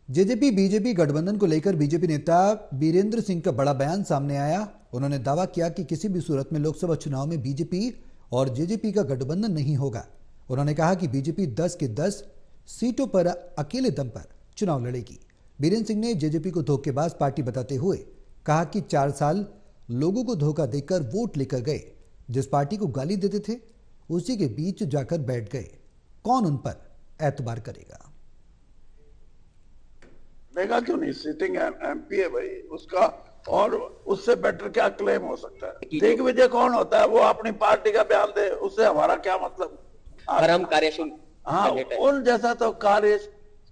JJP BJP गठबंधन को लेकर बीजेपी नेता बीरेंद्र सिंह का बड़ा बयान सामने आया। उन्होंने दावा किया कि किसी भी सूरत में लोकसभा चुनाव में बीजेपी और जेजेपी का गठबंधन नहीं होगा। उन्होंने कहा कि बीजेपी 10 की 10 सीटों पर अकेले दम पर चुनाव लड़ेगी। बीरेंद्र सिंह ने जेजेपी को धोखेबाज पार्टी बताते हुए कहा कि 4 साल लोगों को धोखा देकर वोट लेकर गए, जिस पार्टी को गाली देते थे उसी के बीच जाकर बैठ गए। कौन उन पर एतबार करेगा? देगा क्यों नहीं? सिटिंग एमपी है भाई उसका, और उससे बेटर क्या क्लेम हो सकता है? दिग्विजय कौन होता है? वो अपनी पार्टी का बयान दे, उससे हमारा क्या मतलब? पर हम कार्यशील, हाँ, उन जैसा तो कार्य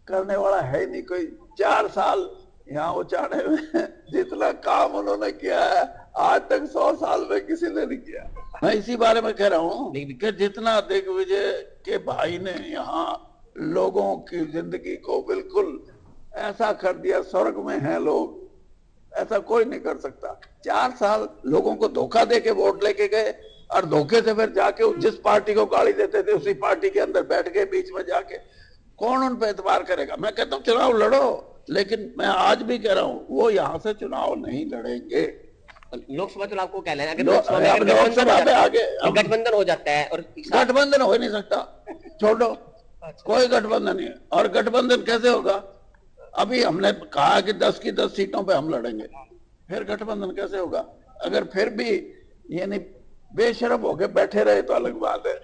करने वाला है नहीं कोई। 4 साल यहाँ उचाड़े हुए, जितना काम उन्होंने किया है आज तक 100 साल में किसी ने नहीं किया। मैं इसी बारे में कह रहा हूँ कि जितना दिग्विजय के भाई ने यहाँ लोगों की जिंदगी को बिल्कुल ऐसा कर दिया, स्वर्ग में हैं लोग, ऐसा कोई नहीं कर सकता। 4 साल लोगों को धोखा दे के वोट लेके गए और धोखे से फिर जाके जिस पार्टी को गाली देते थे उसी पार्टी के अंदर बैठ गए बीच में जाके। कौन उन पर एतबार करेगा? मैं कहता हूँ चुनाव लड़ो, लेकिन मैं आज भी कह रहा हूँ वो यहाँ से चुनाव नहीं लड़ेंगे। लोकसभा चुनाव को क्या लेना? लोकसभा में आगे गठबंधन हो जाता है और गठबंधन हो ही नहीं सकता। छोड़ो, कोई गठबंधन नहीं है। और गठबंधन कैसे होगा? अभी हमने कहा कि 10 की 10 सीटों पे हम लड़ेंगे, फिर गठबंधन कैसे होगा? अगर फिर भी यानी बेशरम होके बैठे रहे तो अलग बात है।